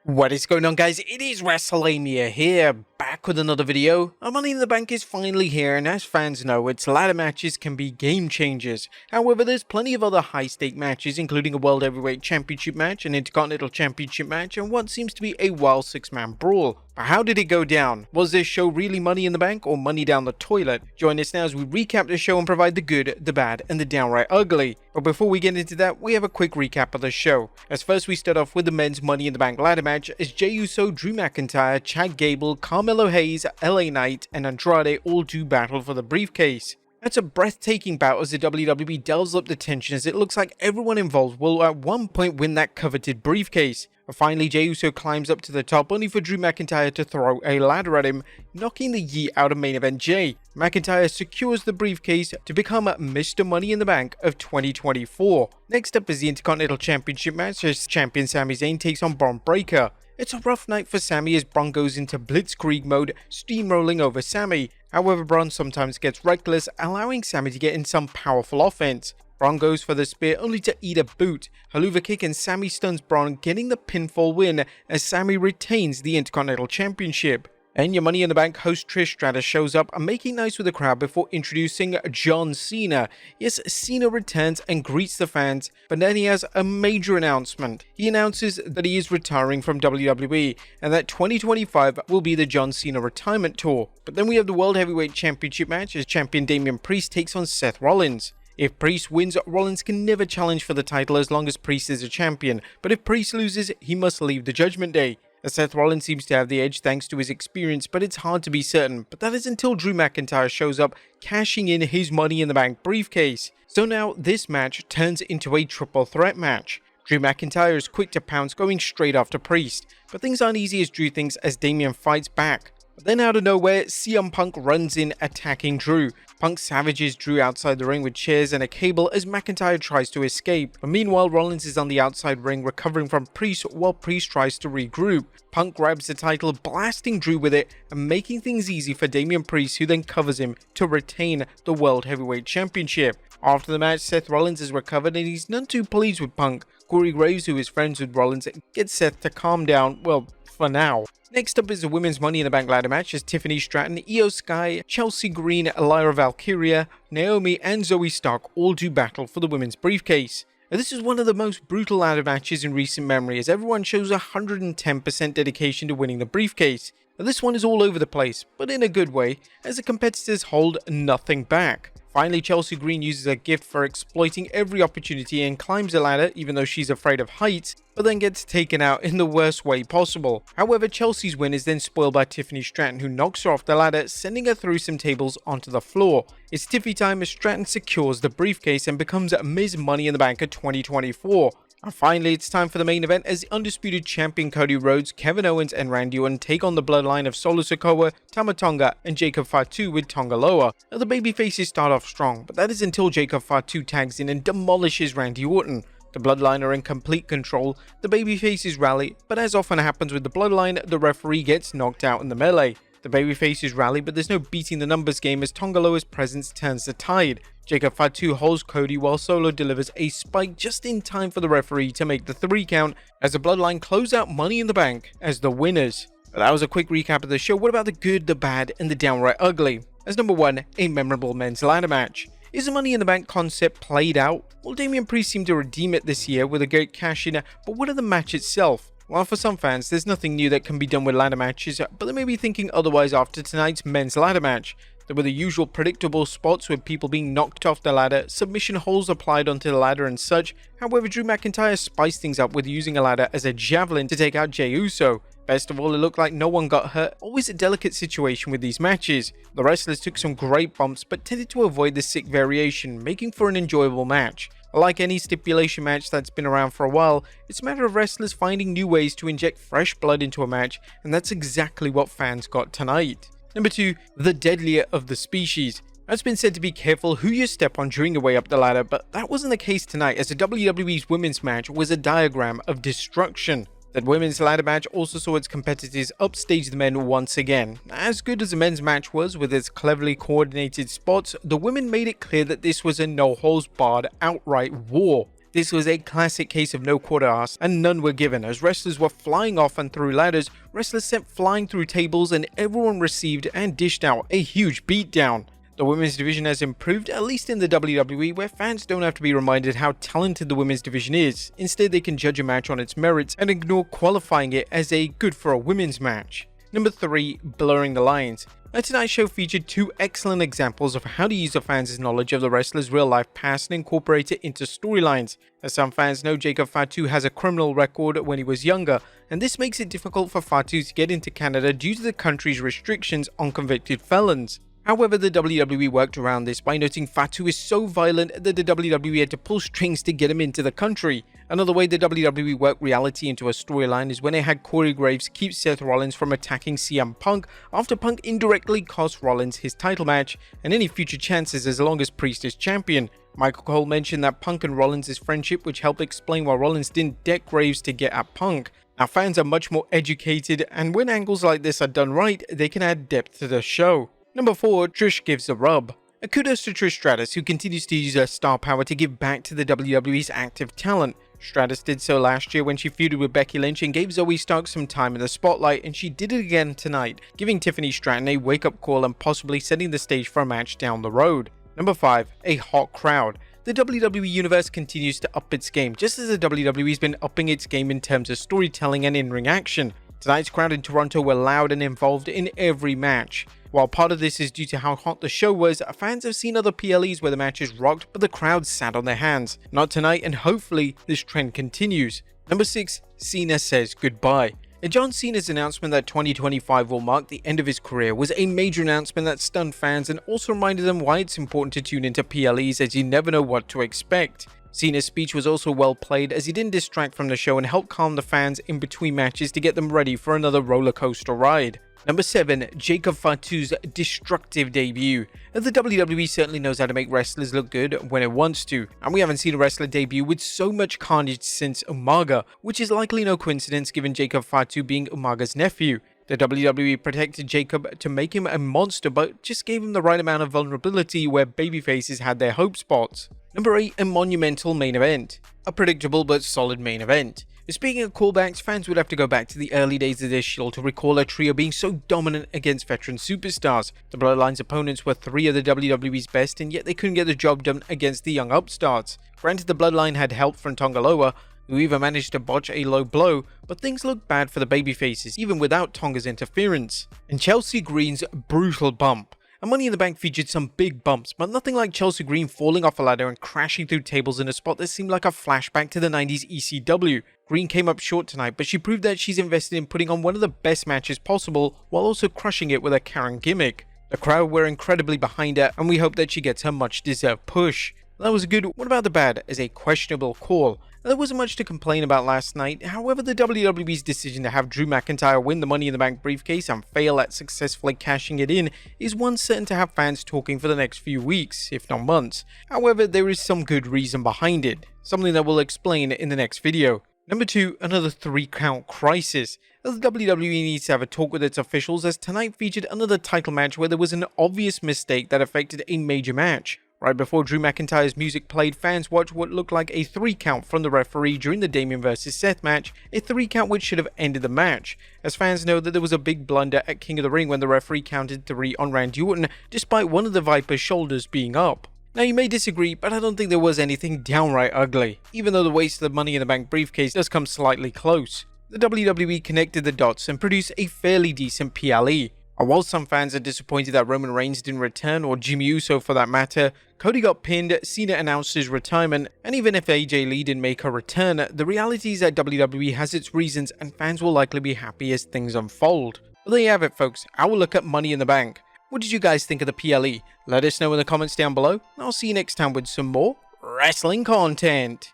What is going on, guys? It is Wrestlelamia here, back with another video. Our Money in the Bank is finally here, and as fans know, its ladder matches can be game changers. However, there's plenty of other high stake matches, including a World Heavyweight Championship match, an Intercontinental Championship match, and what seems to be a wild six-man brawl. But how did it go down? Was this show really Money in the Bank or money down the toilet? Join us now as we recap the show and provide the good, the bad, and the downright ugly. But before we get into that, we have a quick recap of the show. As first we start off with the men's Money in the Bank ladder match as Jey Uso, Drew McIntyre, Chad Gable, Carmelo Hayes, LA Knight, and Andrade all do battle for the briefcase. That's a breathtaking bout as the WWE delves up the tension as it looks like everyone involved will at one point win that coveted briefcase. But finally, Jey Uso climbs up to the top only for Drew McIntyre to throw a ladder at him, knocking the yeet out of main event Jey. McIntyre secures the briefcase to become Mr. Money in the Bank of 2024. Next up is the Intercontinental Championship match as champion Sami Zayn takes on Braun Breaker. It's a rough night for Sami as Braun goes into blitzkrieg mode, steamrolling over Sami. However, Braun sometimes gets reckless, allowing Sami to get in some powerful offense. Braun goes for the spear only to eat a boot. Haluva kick and Sami stuns Braun, getting the pinfall win as Sami retains the Intercontinental Championship. And your Money in the Bank host Trish Stratus shows up and making nice with the crowd before introducing John Cena. Yes, Cena returns and greets the fans, but then he has a major announcement. He announces that he is retiring from WWE and that 2025 will be the John Cena retirement tour. But then we have the World Heavyweight Championship match as champion Damian Priest takes on Seth Rollins. If Priest wins, Rollins can never challenge for the title as long as Priest is a champion, but if Priest loses, he must leave the Judgment Day. Seth Rollins seems to have the edge thanks to his experience, but it's hard to be certain. But that is until Drew McIntyre shows up, cashing in his Money in the Bank briefcase. So now this match turns into a triple threat match. Drew McIntyre is quick to pounce, going straight after Priest. But things aren't easy as Drew thinks as Damian fights back. But then out of nowhere, CM Punk runs in, attacking Drew. Punk savages Drew outside the ring with chairs and a cable as McIntyre tries to escape. But meanwhile, Rollins is on the outside ring recovering from Priest while Priest tries to regroup. Punk grabs the title, blasting Drew with it and making things easy for Damian Priest, who then covers him to retain the World Heavyweight Championship. After the match, Seth Rollins is recovered and he's none too pleased with Punk. Corey Graves, who is friends with Rollins, gets Seth to calm down, well, for now. Next up is the women's Money in the Bank ladder match as Tiffany Stratton, Io Sky, Chelsea Green, Lyra Valkyria, Naomi and Zoe Stark all do battle for the women's briefcase. Now, this is one of the most brutal ladder matches in recent memory as everyone shows 110% dedication to winning the briefcase. Now, this one is all over the place, but in a good way, as the competitors hold nothing back. Finally, Chelsea Green uses a gift for exploiting every opportunity and climbs the ladder even though she's afraid of heights, but then gets taken out in the worst way possible. However, Chelsea's win is then spoiled by Tiffany Stratton, who knocks her off the ladder, sending her through some tables onto the floor. It's Tiffy time as Stratton secures the briefcase and becomes Ms. Money in the Bank of 2024. And finally, it's time for the main event as the undisputed champion Cody Rhodes, Kevin Owens, and Randy Orton take on the bloodline of Solo Sikoa, Tama Tonga, and Jacob Fatu with Tonga Loa. Now, the babyfaces start off strong, but that is until Jacob Fatu tags in and demolishes Randy Orton. The bloodline are in complete control, the babyfaces rally, but as often happens with the bloodline, the referee gets knocked out in the melee. The babyfaces rally, but there's no beating the numbers game as Tonga Loa's presence turns the tide. Jacob Fatu holds Cody while Solo delivers a spike just in time for the referee to make the 3 count as the bloodline close out Money in the Bank as the winners. But that was a quick recap of the show. What about the good, the bad, and the downright ugly? As number 1, a memorable men's ladder match. Is the Money in the Bank concept played out? Well, Damian Priest seemed to redeem it this year with a great cash in, but what of the match itself? While for some fans, there's nothing new that can be done with ladder matches, but they may be thinking otherwise after tonight's men's ladder match. There were the usual predictable spots with people being knocked off the ladder, submission holds applied onto the ladder and such. However, Drew McIntyre spiced things up with using a ladder as a javelin to take out Jey Uso. Best of all, it looked like no one got hurt, always a delicate situation with these matches. The wrestlers took some great bumps but tended to avoid the sick variation, making for an enjoyable match. Like any stipulation match that's been around for a while, it's a matter of wrestlers finding new ways to inject fresh blood into a match, and that's exactly what fans got tonight. Number 2, the deadlier of the species. It's been said to be careful who you step on during your way up the ladder, but that wasn't the case tonight as the WWE's women's match was a diagram of destruction. That women's ladder match also saw its competitors upstage the men once again. As good as the men's match was with its cleverly coordinated spots, the women made it clear that this was a no-holds-barred outright war. This was a classic case of no quarter asked and none were given, as wrestlers were flying off and through ladders, wrestlers sent flying through tables, and everyone received and dished out a huge beatdown. The women's division has improved, at least in the WWE, where fans don't have to be reminded how talented the women's division is. Instead, they can judge a match on its merits and ignore qualifying it as a good for a women's match. Number 3. Blurring the lines. Tonight's show featured 2 excellent examples of how to use a fan's knowledge of the wrestler's real-life past and incorporate it into storylines. As some fans know, Jacob Fatu has a criminal record when he was younger, and this makes it difficult for Fatu to get into Canada due to the country's restrictions on convicted felons. However, the WWE worked around this by noting Fatu is so violent that the WWE had to pull strings to get him into the country. Another way the WWE worked reality into a storyline is when they had Corey Graves keep Seth Rollins from attacking CM Punk after Punk indirectly cost Rollins his title match and any future chances as long as Priest is champion. Michael Cole mentioned that Punk and Rollins' friendship, which helped explain why Rollins didn't deck Graves to get at Punk. Now, fans are much more educated, and when angles like this are done right, they can add depth to the show. Number 4. Trish gives the rub. A kudos to Trish Stratus, who continues to use her star power to give back to the WWE's active talent. Stratus did so last year when she feuded with Becky Lynch and gave Zoe Stark some time in the spotlight, and she did it again tonight, giving Tiffany Stratton a wake-up call and possibly setting the stage for a match down the road. Number 5. A hot crowd. The WWE Universe continues to up its game, just as the WWE's been upping its game in terms of storytelling and in-ring action. Tonight's crowd in Toronto were loud and involved in every match. While part of this is due to how hot the show was, fans have seen other PLEs where the matches rocked but the crowd sat on their hands. Not tonight, and hopefully this trend continues. Number 6. Cena says goodbye. John Cena's announcement that 2025 will mark the end of his career was a major announcement that stunned fans and also reminded them why it's important to tune into PLEs, as you never know what to expect. Cena's speech was also well played, as he didn't distract from the show and helped calm the fans in between matches to get them ready for another roller coaster ride. Number 7. Jacob Fatu's destructive debut. The WWE certainly knows how to make wrestlers look good when it wants to, and we haven't seen a wrestler debut with so much carnage since Umaga, which is likely no coincidence given Jacob Fatu being Umaga's nephew. The WWE protected Jacob to make him a monster, but just gave him the right amount of vulnerability where babyfaces had their hope spots. Number 8. A monumental main event. A predictable but solid main event. Speaking of callbacks, fans would have to go back to the early days of this Shield to recall a trio being so dominant against veteran superstars. The Bloodline's opponents were 3 of the WWE's best, and yet they couldn't get the job done against the young upstarts. Granted, the Bloodline had help from Tonga Loa, who even managed to botch a low blow, but things looked bad for the babyfaces, even without Tonga's interference. And Chelsea Green's brutal bump. And Money in the Bank featured some big bumps, but nothing like Chelsea Green falling off a ladder and crashing through tables in a spot that seemed like a flashback to the 90s ECW. Green came up short tonight, but she proved that she's invested in putting on one of the best matches possible, while also crushing it with a Karen gimmick. The crowd were incredibly behind her, and we hope that she gets her much deserved push. That was good. What about the bad? As a questionable call. There wasn't much to complain about last night. However, the WWE's decision to have Drew McIntyre win the Money in the Bank briefcase and fail at successfully cashing it in is one certain to have fans talking for the next few weeks, if not months. However, there is some good reason behind it, something that we'll explain in the next video. Number 2, another 3-count crisis. The WWE needs to have a talk with its officials, as tonight featured another title match where there was an obvious mistake that affected a major match. Right before Drew McIntyre's music played, fans watched what looked like a 3-count from the referee during the Damien vs Seth match, a 3-count which should have ended the match, as fans know that there was a big blunder at King of the Ring when the referee counted 3 on Randy Orton, despite one of the Viper's shoulders being up. Now, you may disagree, but I don't think there was anything downright ugly, even though the waste of the Money in the Bank briefcase does come slightly close. The WWE connected the dots and produced a fairly decent PLE. And while some fans are disappointed that Roman Reigns didn't return, or Jimmy Uso for that matter, Cody got pinned, Cena announced his retirement, and even if AJ Lee didn't make her return, the reality is that WWE has its reasons and fans will likely be happy as things unfold. But there you have it, folks, our look at Money in the Bank. What did you guys think of the PLE? Let us know in the comments down below, and I'll see you next time with some more wrestling content.